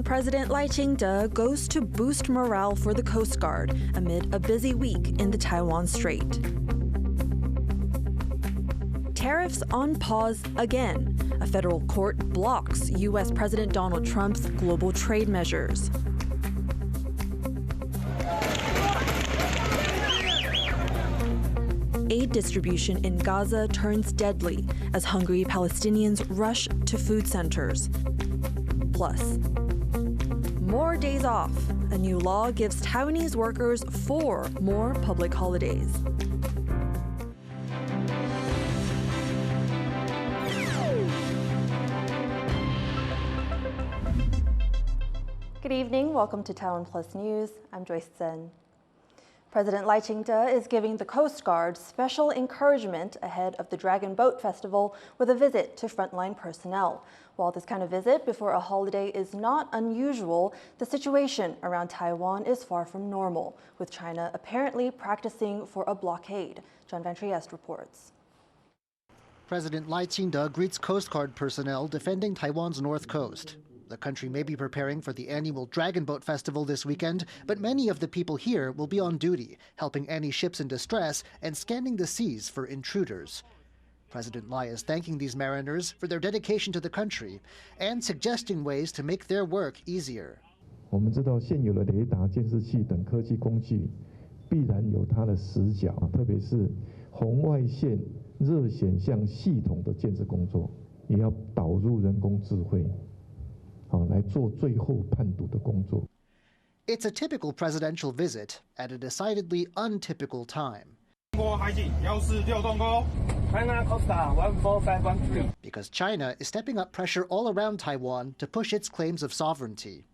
Taiwan President Lai Ching-te goes to boost morale for the Coast Guard amid a busy week in the Taiwan Strait. Tariffs on pause again. A federal court blocks U.S. President Donald Trump's global trade measures. Aid distribution in Gaza turns deadly as hungry Palestinians rush to food centers. Plus, more days off. A new law gives Taiwanese workers 4 more public holidays. Good evening. Welcome to TaiwanPlus News. I'm Joyce Tseng. President Lai Ching-te is giving the Coast Guard special encouragement ahead of the Dragon Boat Festival with a visit to frontline personnel. While this kind of visit before a holiday is not unusual, the situation around Taiwan is far from normal, with China apparently practicing for a blockade. John Van Trieste reports. President Lai Ching-te greets Coast Guard personnel defending Taiwan's north coast. The country may be preparing for the annual Dragon Boat Festival this weekend, but many of the people here will be on duty, helping any ships in distress and scanning the seas for intruders. President Lai is thanking these mariners for their dedication to the country and suggesting ways to make their work easier. 我们知道现有的雷达、监视器等科技工具必然有它的死角，特别是红外线热显像系统的建设工作，也要导入人工智慧。 It's a typical presidential visit at a decidedly untypical time. Because China is stepping up pressure all around Taiwan to push its claims of sovereignty.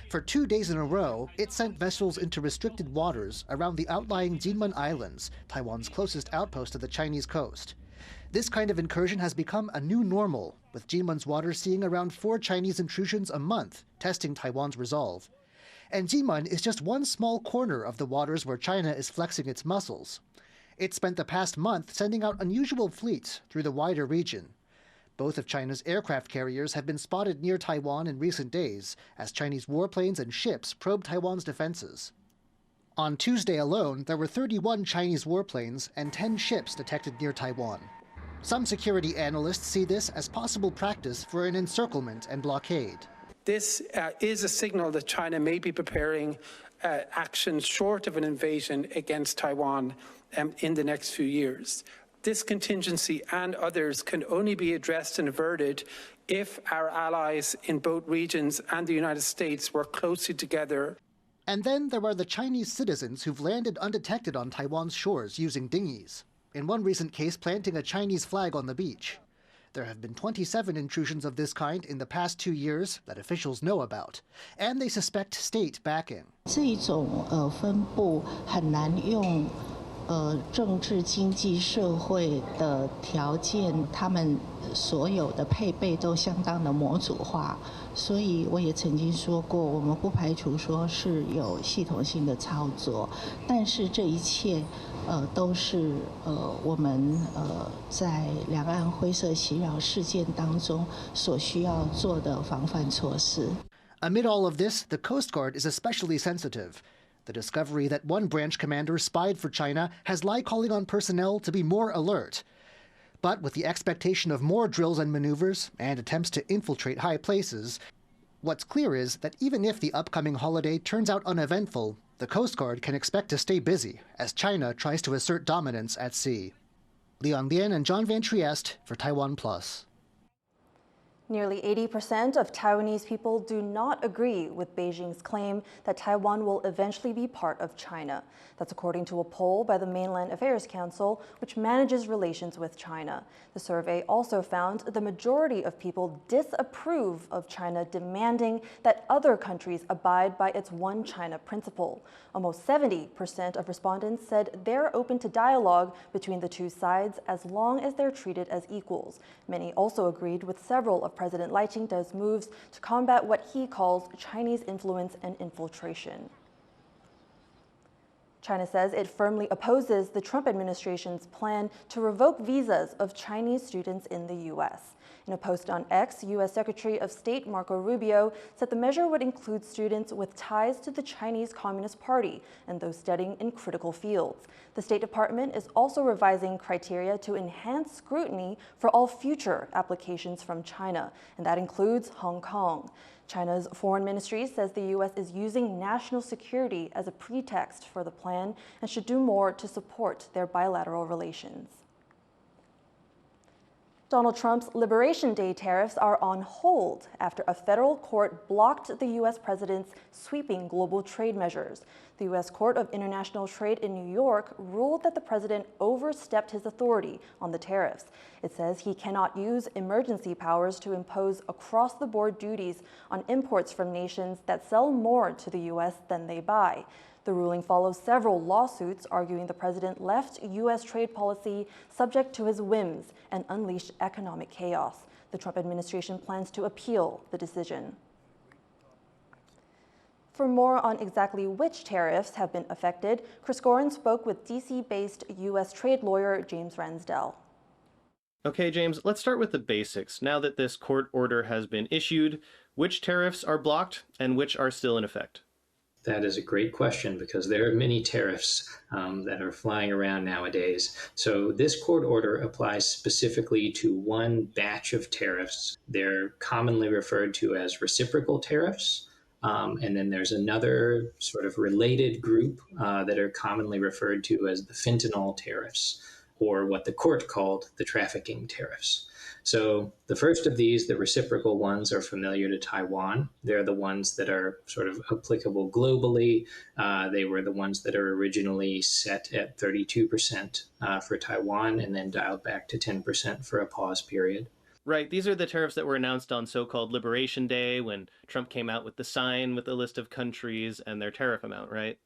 For 2 days in a row, it sent vessels into restricted waters around the outlying Kinmen Islands, Taiwan's closest outpost to the Chinese coast. This kind of incursion has become a new normal, with Kinmen's waters seeing around 4 Chinese intrusions a month, testing Taiwan's resolve. And Kinmen is just one small corner of the waters where China is flexing its muscles. It spent the past month sending out unusual fleets through the wider region. Both of China's aircraft carriers have been spotted near Taiwan in recent days, as Chinese warplanes and ships probe Taiwan's defenses. On Tuesday alone, there were 31 Chinese warplanes and 10 ships detected near Taiwan. Some security analysts see this as possible practice for an encirclement and blockade. This is a signal that China may be preparing actions short of an invasion against Taiwan in the next few years. This contingency and others can only be addressed and averted if our allies in both regions and the United States work closely together. And then there are the Chinese citizens who've landed undetected on Taiwan's shores using dinghies. In one recent case, planting a Chinese flag on the beach. There have been 27 intrusions of this kind in the past 2 years that officials know about, and they suspect state backing. 这种分布很难用政治、经济、社会的条件，他们所有的配备都相当的模组化，所以我也曾经说过，我们不排除说是有系统性的操作，但是这一切。 都是我们在两岸灰色袭扰事件当中所需要做的防范措施。 Amid all of this, the Coast Guard is especially sensitive. The discovery that one branch commander spied for China has Lai calling on personnel to be more alert. But with the expectation of more drills and maneuvers and attempts to infiltrate high places, what's clear is that even if the upcoming holiday turns out uneventful, the Coast Guard can expect to stay busy as China tries to assert dominance at sea. Leon Lien and John Van Trieste for TaiwanPlus. Nearly 80% of Taiwanese people do not agree with Beijing's claim that Taiwan will eventually be part of China. That's according to a poll by the Mainland Affairs Council, which manages relations with China. The survey also found the majority of people disapprove of China demanding that other countries abide by its one China principle. Almost 70% of respondents said they're open to dialogue between the two sides as long as they're treated as equals. Many also agreed with several of President Lai Ching-te's moves to combat what he calls Chinese influence and infiltration. China says it firmly opposes the Trump administration's plan to revoke visas of Chinese students in the U.S. In a post on X, U.S. Secretary of State Marco Rubio said the measure would include students with ties to the Chinese Communist Party and those studying in critical fields. The State Department is also revising criteria to enhance scrutiny for all future applications from China, and that includes Hong Kong. China's foreign ministry says the U.S. is using national security as a pretext for the plan and should do more to support their bilateral relations. Donald Trump's Liberation Day tariffs are on hold after a federal court blocked the U.S. president's sweeping global trade measures. The U.S. Court of International Trade in New York ruled that the president overstepped his authority on the tariffs. It says he cannot use emergency powers to impose across-the-board duties on imports from nations that sell more to the U.S. than they buy. The ruling follows several lawsuits arguing the president left U.S. trade policy subject to his whims and unleashed economic chaos. The Trump administration plans to appeal the decision. For more on exactly which tariffs have been affected, Chris Gorin spoke with D.C.-based U.S. trade lawyer James Ransdell. Okay, James, let's start with the basics. Now that this court order has been issued, which tariffs are blocked and which are still in effect? That is a great question because there are many tariffs that are flying around nowadays. So this court order applies specifically to one batch of tariffs. They're commonly referred to as reciprocal tariffs. And then there's another sort of related group that are commonly referred to as the fentanyl tariffs, or what the court called the trafficking tariffs. So the first of these, the reciprocal ones, are familiar to Taiwan. They're the ones that are sort of applicable globally. They were the ones that are originally set at 32% for Taiwan and then dialed back to 10% for a pause period. Right, these are the tariffs that were announced on so-called Liberation Day when Trump came out with the sign with a list of countries and their tariff amount, right?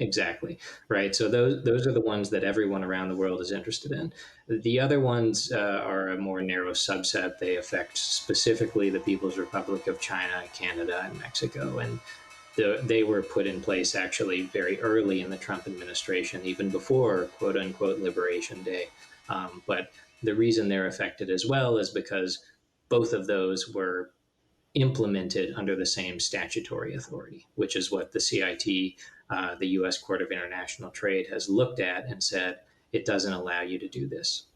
Exactly, right. So those are the ones that everyone around the world is interested in. The other ones are a more narrow subset. They affect specifically the People's Republic of China, Canada, and Mexico. And they were put in place actually very early in the Trump administration, even before quote unquote Liberation Day. But the reason they're affected as well is because both of those were implemented under the same statutory authority, which is what the CIT, the U.S. Court of International Trade, has looked at and said, it doesn't allow you to do this.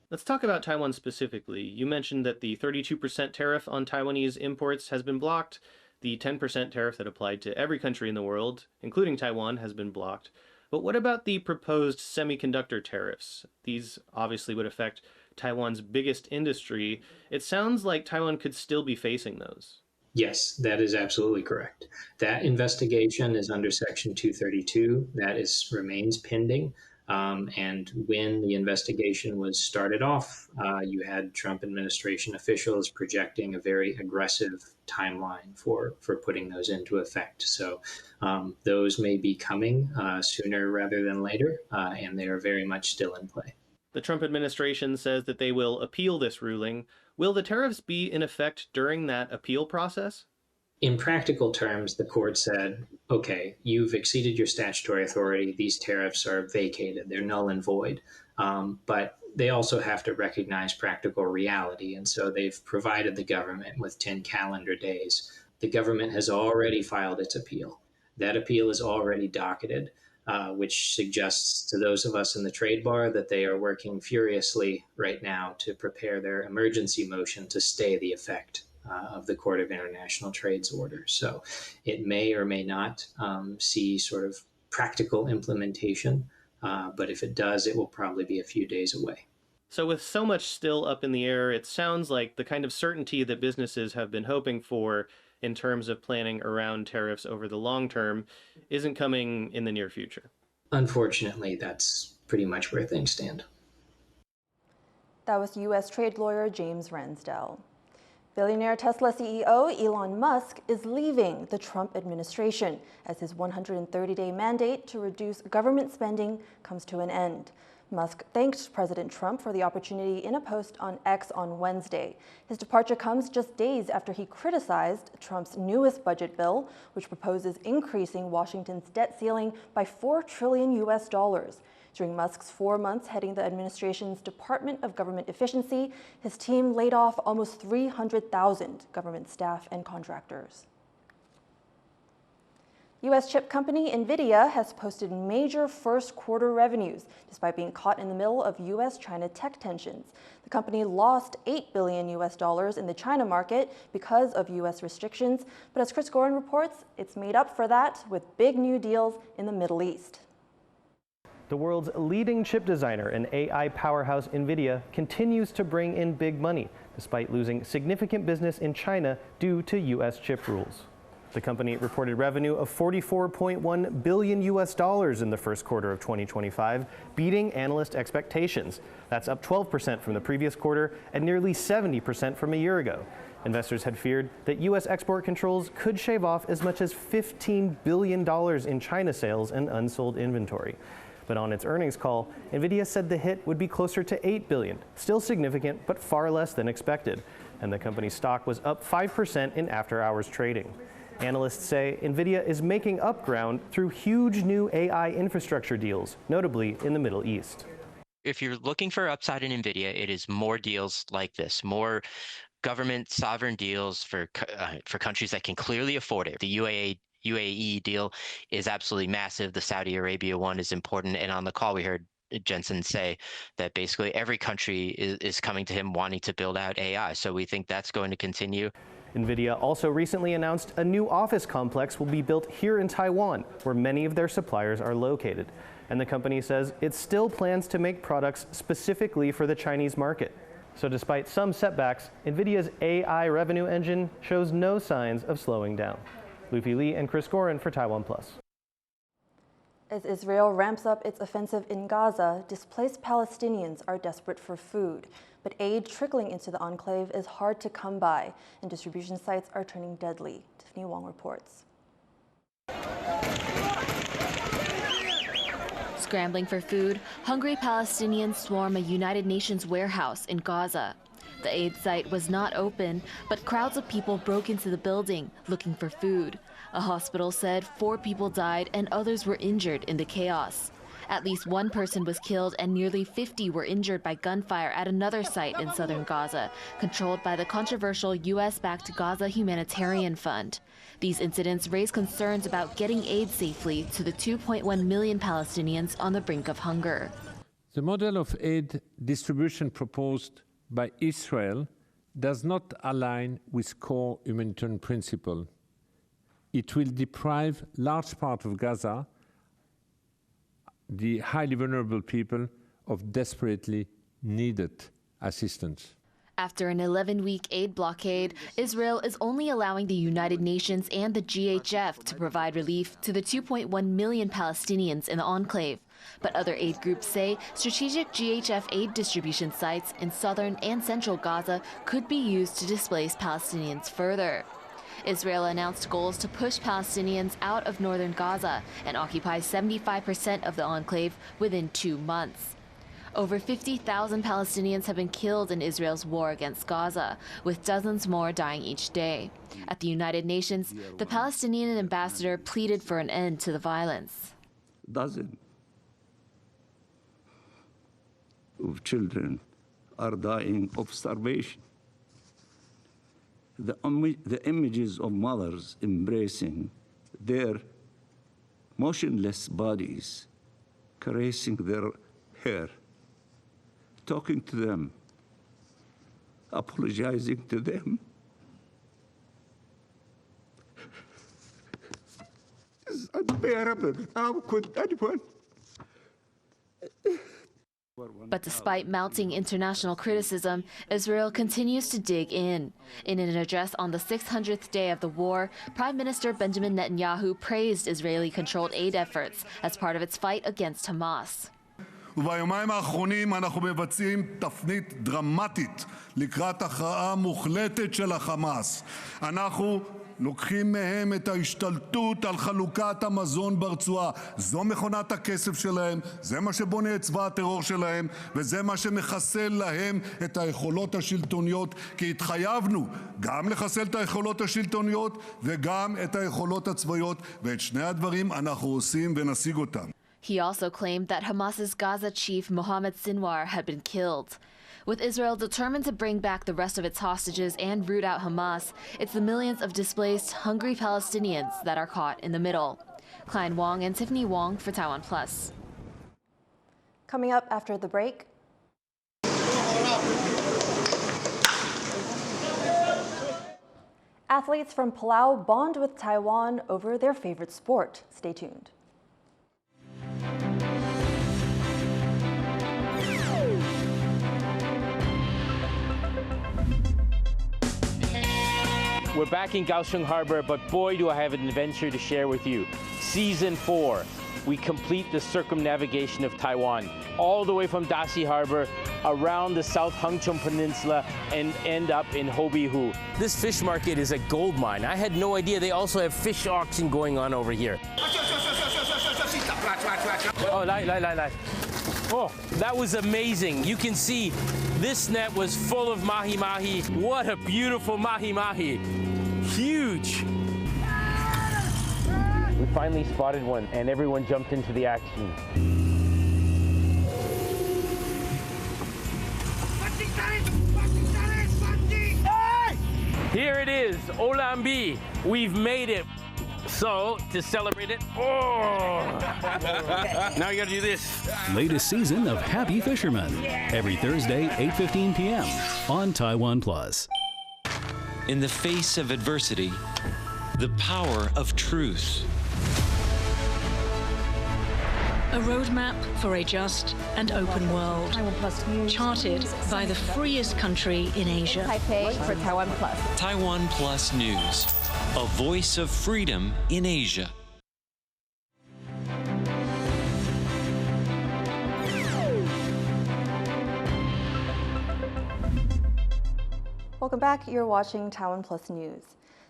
Let's talk about Taiwan specifically. You mentioned that the 32% tariff on Taiwanese imports has been blocked. The 10% tariff that applied to every country in the world, including Taiwan, has been blocked. But what about the proposed semiconductor tariffs? These obviously would affect Taiwan's biggest industry. It sounds like Taiwan could still be facing those. Yes, that is absolutely correct. That investigation is under Section 232. That remains pending. And when the investigation was started off, you had Trump administration officials projecting a very aggressive timeline for putting those into effect. So those may be coming sooner rather than later, and they are very much still in play. The Trump administration says that they will appeal this ruling. Will the tariffs be in effect during that appeal process? In practical terms, the court said, okay, you've exceeded your statutory authority. These tariffs are vacated. They're null and void. But they also have to recognize practical reality. And so they've provided the government with 10 calendar days. The government has already filed its appeal. That appeal is already docketed. Which suggests to those of us in the trade bar that they are working furiously right now to prepare their emergency motion to stay the effect of the Court of International Trade's order. So it may or may not see sort of practical implementation, but if it does, it will probably be a few days away. So with so much still up in the air, it sounds like the kind of certainty that businesses have been hoping for in terms of planning around tariffs over the long term isn't coming in the near future. Unfortunately, that's pretty much where things stand. That was U.S. trade lawyer James Ransdell. Billionaire Tesla CEO Elon Musk is leaving the Trump administration as his 130-day mandate to reduce government spending comes to an end. Musk thanked President Trump for the opportunity in a post on X on Wednesday. His departure comes just days after he criticized Trump's newest budget bill, which proposes increasing Washington's debt ceiling by $4 trillion US. During Musk's 4 months heading the administration's Department of Government Efficiency, his team laid off almost 300,000 government staff and contractors. U.S. chip company NVIDIA has posted major first quarter revenues despite being caught in the middle of U.S.-China tech tensions. The company lost $8 billion US in the China market because of U.S. restrictions, but as Chris Gorin reports, it's made up for that with big new deals in the Middle East. The world's leading chip designer and AI powerhouse NVIDIA continues to bring in big money, despite losing significant business in China due to U.S. chip rules. The company reported revenue of $44.1 billion US in the first quarter of 2025, beating analyst expectations. That's up 12% from the previous quarter and nearly 70% from a year ago. Investors had feared that U.S. export controls could shave off as much as $15 billion in China sales and unsold inventory. But on its earnings call, NVIDIA said the hit would be closer to $8 billion, still significant, but far less than expected. And the company's stock was up 5% in after-hours trading. Analysts say NVIDIA is making up ground through huge new AI infrastructure deals, notably in the Middle East. If you're looking for upside in NVIDIA, it is more deals like this, more government sovereign deals for countries that can clearly afford it. The UAE deal is absolutely massive. The Saudi Arabia one is important. And on the call, we heard Jensen say that basically every country is coming to him wanting to build out AI. So we think that's going to continue. NVIDIA also recently announced a new office complex will be built here in Taiwan, where many of their suppliers are located. And the company says it still plans to make products specifically for the Chinese market. So despite some setbacks, NVIDIA's AI revenue engine shows no signs of slowing down. Luffy Lee and Chris Gorin for TaiwanPlus. As Israel ramps up its offensive in Gaza, displaced Palestinians are desperate for food. But aid trickling into the enclave is hard to come by, and distribution sites are turning deadly. Tiffany Wong reports. Scrambling for food, hungry Palestinians swarm a United Nations warehouse in Gaza. The aid site was not open, but crowds of people broke into the building looking for food. A hospital said 4 people died and others were injured in the chaos. At least 1 person was killed and nearly 50 were injured by gunfire at another site in southern Gaza, controlled by the controversial U.S.-backed Gaza Humanitarian Fund. These incidents raise concerns about getting aid safely to the 2.1 million Palestinians on the brink of hunger. The model of aid distribution proposed by Israel does not align with core humanitarian principles. It will deprive large parts of Gaza, the highly vulnerable people, of desperately needed assistance. After an 11-week aid blockade, Israel is only allowing the United Nations and the GHF to provide relief to the 2.1 million Palestinians in the enclave. But other aid groups say strategic GHF aid distribution sites in southern and central Gaza could be used to displace Palestinians further. Israel announced goals to push Palestinians out of northern Gaza and occupy 75% of the enclave within 2 months. Over 50,000 Palestinians have been killed in Israel's war against Gaza, with dozens more dying each day. At the United Nations, the Palestinian ambassador pleaded for an end to the violence. Dozens of children are dying of starvation. The images of mothers embracing their motionless bodies, caressing their hair, talking to them, apologizing to them. It's unbearable. How could anyone? But despite mounting international criticism, Israel continues to dig in. In an address on the 600th day of the war, Prime Minister Benjamin Netanyahu praised Israeli-controlled aid efforts as part of its fight against Hamas. וביומיים האחרונים אנחנו מבצעים תפנית דרמטית לקראת הכרעה מוחלטת של החמאס. אנחנו לוקחים מהם את ההשתלטות על חלוקת המזון ברצועה. זו מכונת הכסף שלהם, זה מה שבונה את צבא הטרור שלהם, וזה מה שמחסל להם את היכולות השלטוניות, כי התחייבנו גם לחסל את היכולות השלטוניות וגם את היכולות הצבאיות, ואת שני הדברים אנחנו עושים ונשיג אותם. He also claimed that Hamas's Gaza chief Mohammed Sinwar had been killed. With Israel determined to bring back the rest of its hostages and root out Hamas, it's the millions of displaced, hungry Palestinians that are caught in the middle. Klein Wong and Tiffany Wong for TaiwanPlus. Coming up after the break. Athletes from Palau bond with Taiwan over their favorite sport. Stay tuned. We're back in Kaohsiung Harbor, but boy, do I have an adventure to share with you. Season 4, we complete the circumnavigation of Taiwan, all the way from Daxi Harbor, around the South Hangzhou Peninsula, and end up in Hobihu. This fish market is a gold mine. I had no idea they also have fish auction going on over here. Oh, lai. Oh, that was amazing. You can see this net was full of mahi-mahi. What a beautiful mahi-mahi. Huge. We finally spotted one and everyone jumped into the action. Here it is, Olambi. We've made it. So, to celebrate it, now you gotta do this. Latest season of Happy Fisherman, every Thursday, 8:15 p.m. on TaiwanPlus. In the face of adversity, the power of truth. A roadmap for a just and open world, charted by the freest country in Asia. Taipei for TaiwanPlus. TaiwanPlus News, a voice of freedom in Asia. Welcome back. You're watching TaiwanPlus News.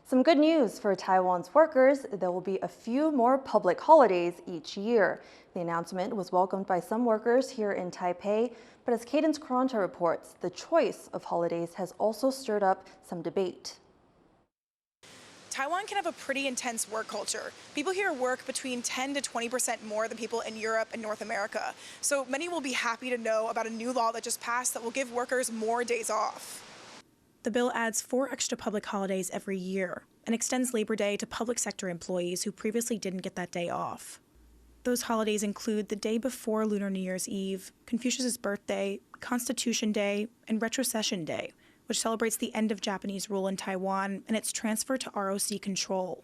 Some good news for Taiwan's workers. There will be a few more public holidays each year. The announcement was welcomed by some workers here in Taipei, but as Cadence Caranta reports, the choice of holidays has also stirred up some debate. Taiwan can have a pretty intense work culture. People here work between 10 to 20% more than people in Europe and North America. So many will be happy to know about a new law that just passed that will give workers more days off. The bill adds 4 extra public holidays every year and extends Labor Day to public sector employees who previously didn't get that day off. Those holidays include the day before Lunar New Year's Eve, Confucius's birthday, Constitution Day, and Retrocession Day, which celebrates the end of Japanese rule in Taiwan and its transfer to ROC control.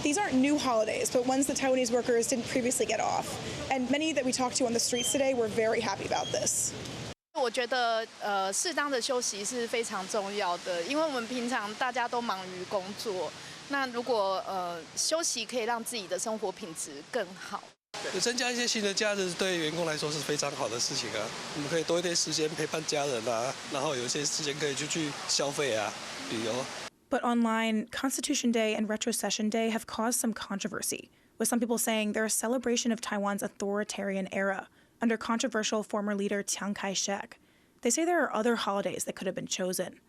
These aren't new holidays, but ones that Taiwanese workers didn't previously get off. And many that we talked to on the streets today were very happy about this. 我觉得适当的休息是非常重要的，因为我们平常大家都忙于工作，那如果休息可以让自己的生活品质更好。增加一些新的假日，对员工来说是非常好的事情啊。我们可以多一点时间陪伴家人啊，然后有一些时间可以去消费啊、旅游。But online, Constitution Day and Retrocession Day have caused some controversy, with some people saying they're a celebration of Taiwan's authoritarian era under controversial former leader Chiang Kai-shek. They say there are other holidays that could have been chosen.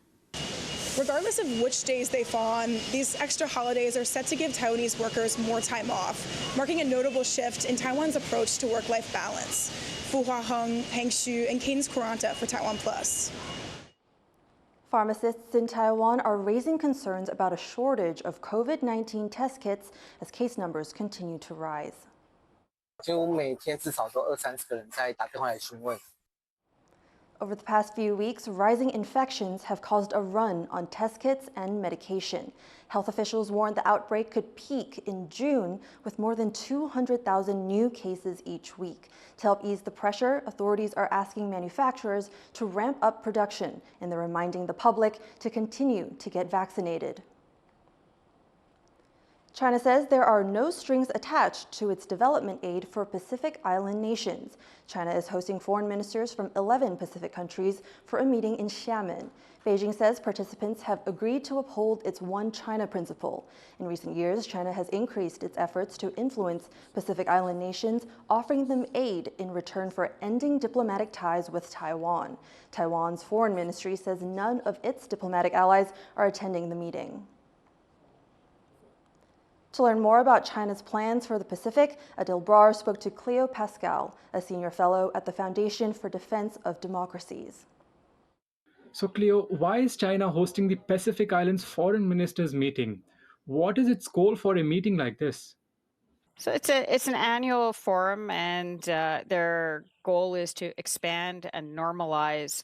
Regardless of which days they fall on, these extra holidays are set to give Taiwanese workers more time off, marking a notable shift in Taiwan's approach to work-life balance. Fu Hua Heng, Peng Xu, and Cadence Caranta for TaiwanPlus. Pharmacists in Taiwan are raising concerns about a shortage of COVID-19 test kits as case numbers continue to rise. 几乎每天至少都20-30个人在打电话来询问。 Over the past few weeks, rising infections have caused a run on test kits and medication. Health officials warned the outbreak could peak in June with more than 200,000 new cases each week. To help ease the pressure, authorities are asking manufacturers to ramp up production, and they're reminding the public to continue to get vaccinated. China says there are no strings attached to its development aid for Pacific Island nations. China is hosting foreign ministers from 11 Pacific countries for a meeting in Xiamen. Beijing says participants have agreed to uphold its One China principle. In recent years, China has increased its efforts to influence Pacific Island nations, offering them aid in return for ending diplomatic ties with Taiwan. Taiwan's foreign ministry says none of its diplomatic allies are attending the meeting. To learn more about China's plans for the Pacific, Adil Brar spoke to Cleo Pascal, a senior fellow at the Foundation for Defense of Democracies. So Cleo, why is China hosting the Pacific Islands Foreign Ministers meeting? What is its goal for a meeting like this? So it's an annual forum, and their goal is to expand and normalize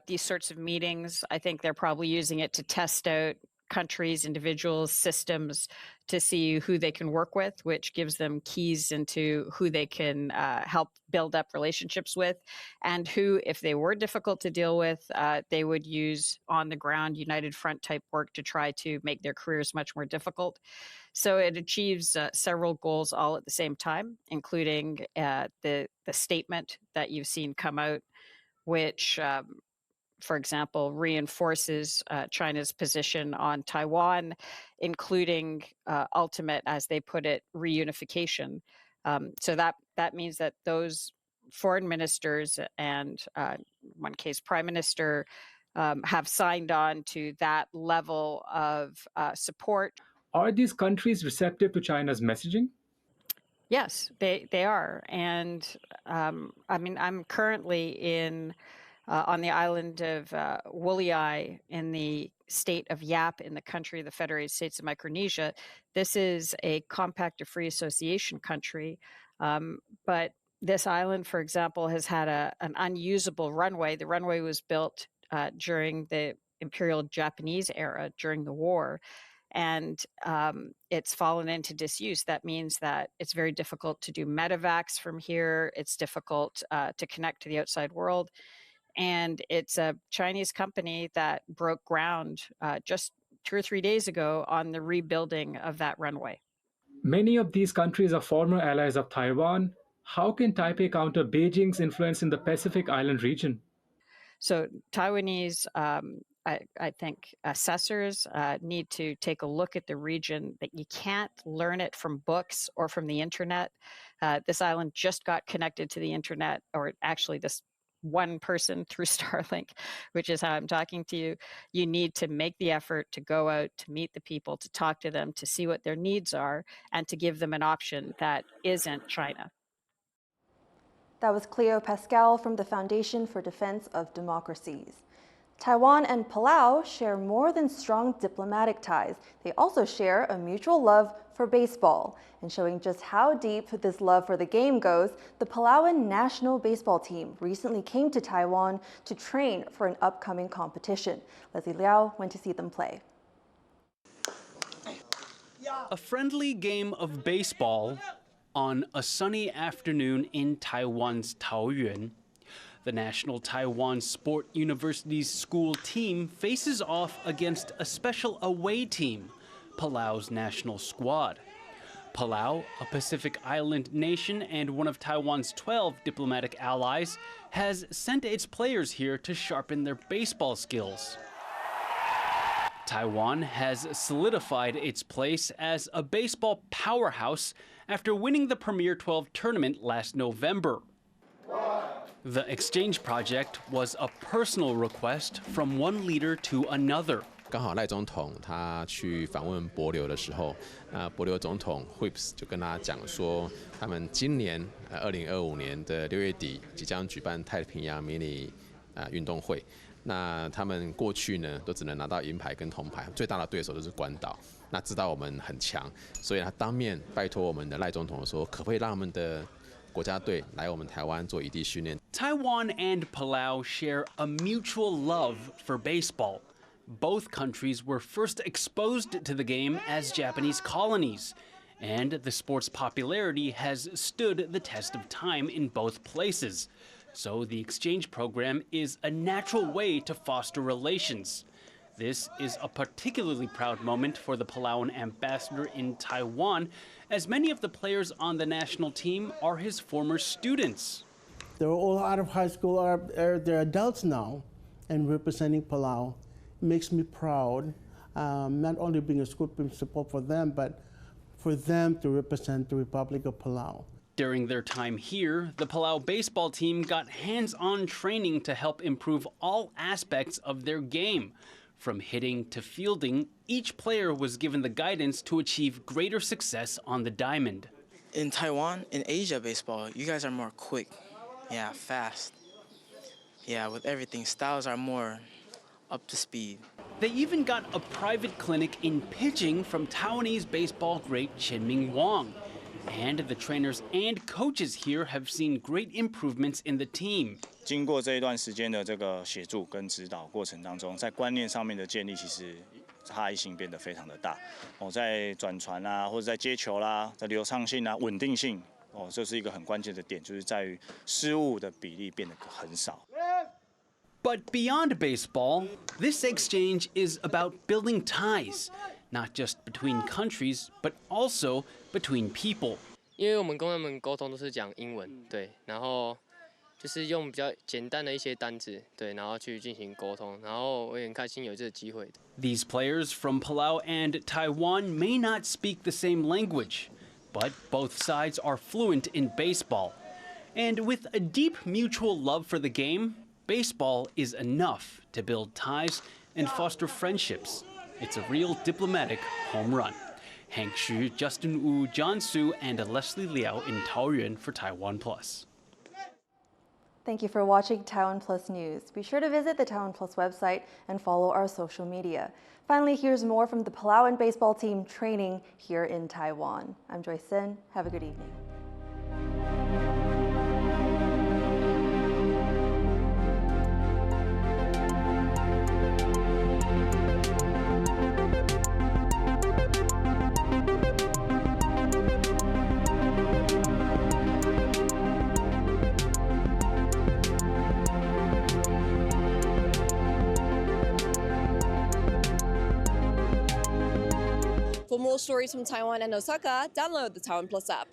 these sorts of meetings. I think they're probably using it to test out countries, individuals, systems to see who they can work with, which gives them keys into who they can help build up relationships with, and who, if they were difficult to deal with, they would use on the ground united front type work to try to make their careers much more difficult. So it achieves several goals all at the same time, including the statement that you've seen come out, which for example, reinforces China's position on Taiwan, including ultimate, as they put it, reunification. So that means that those foreign ministers and, in one case, prime minister, have signed on to that level of support. Are these countries receptive to China's messaging? Yes, they are. And I mean, I'm currently on the island of Woolly in the state of Yap in the country of the Federated States of Micronesia. This is a compact of free association country, but this island, for example, has had an unusable runway. The runway was built during the Imperial Japanese era, during the war, and it's fallen into disuse. That means that it's very difficult to do medevacs from here. It's difficult to connect to the outside world. And it's a Chinese company that broke ground just 2 or 3 days ago on the rebuilding of that runway. Many of these countries are former allies of Taiwan. How can Taipei counter Beijing's influence in the Pacific Island region? So Taiwanese, I think, assessors need to take a look at the region. That you can't learn it from books or from the internet. This island just got connected to the internet, or actually this one person through Starlink, which is how I'm talking to you. You need to make the effort to go out, to meet the people, to talk to them, to see what their needs are, and to give them an option that isn't China. That was Cleo Pascal from the Foundation for Defense of Democracies. Taiwan and Palau share more than strong diplomatic ties. They also share a mutual love for baseball. And showing just how deep this love for the game goes, the Palauan national baseball team recently came to Taiwan to train for an upcoming competition. Leslie Liao went to see them play. A friendly game of baseball on a sunny afternoon in Taiwan's Taoyuan. The National Taiwan Sport University's school team faces off against a special away team, Palau's national squad. Palau, a Pacific Island nation and one of Taiwan's 12 diplomatic allies, has sent its players here to sharpen their baseball skills. Taiwan has solidified its place as a baseball powerhouse after winning the Premier 12 tournament last November. The exchange project was a personal request from one leader to another. 刚好赖总统他去访问帛琉的时候，帛琉总统 Whips 就跟他讲说，他们今年2025年的6月底即将举办太平洋迷你运动会。那他们过去呢都只能拿到银牌跟铜牌，最大的对手都是关岛。那知道我们很强，所以他当面拜托我们的赖总统说，可不可以让他们的国家队来我们台湾做异地训练。Taiwan and Palau share a mutual love for baseball. Both countries were first exposed to the game as Japanese colonies, and the sport's popularity has stood the test of time in both places. So the exchange program is a natural way to foster relations. This is a particularly proud moment for the Palauan ambassador in Taiwan, as many of the players on the national team are his former students. They're all out of high school, they're adults now, and representing Palau. It makes me proud, not only being a school principal for them, but for them to represent the Republic of Palau. During their time here, the Palau baseball team got hands-on training to help improve all aspects of their game. From hitting to fielding, each player was given the guidance to achieve greater success on the diamond. In Taiwan, in Asia baseball, you guys are more quick. Yeah, fast. Yeah, with everything, styles are more up to speed. They even got a private clinic in pitching from Taiwanese baseball great Kinmen Wang. And the trainers and coaches here have seen great improvements in the team. 经过这一段时间的这个协助跟指导过程当中，在观念上面的建立，其实差异性变得非常的大。在转传啊，或者在接球啦，在流畅性啊、稳定性，这是一个很关键的点，就是在于失误的比例变得很少。But beyond baseball, this exchange is about building ties, not just between countries, but also between people. 因为我们跟他们沟通都是讲英文，对，然后就是用比较简单的一些单字，对，然后去进行沟通，然后我也很开心有这个机会。These players from Palau and Taiwan may not speak the same language, but both sides are fluent in baseball. And with a deep mutual love for the game, baseball is enough to build ties and foster friendships. It's a real diplomatic home run. Hank Xu, Justin Wu, John Su, and Leslie Liao in Taoyuan for TaiwanPlus. Thank you for watching TaiwanPlus News. Be sure to visit the TaiwanPlus website and follow our social media. Finally, here's more from the Palauan baseball team training here in Taiwan. I'm Joyce Tseng. Have a good evening. For more stories from Taiwan and Osaka, download the TaiwanPlus app.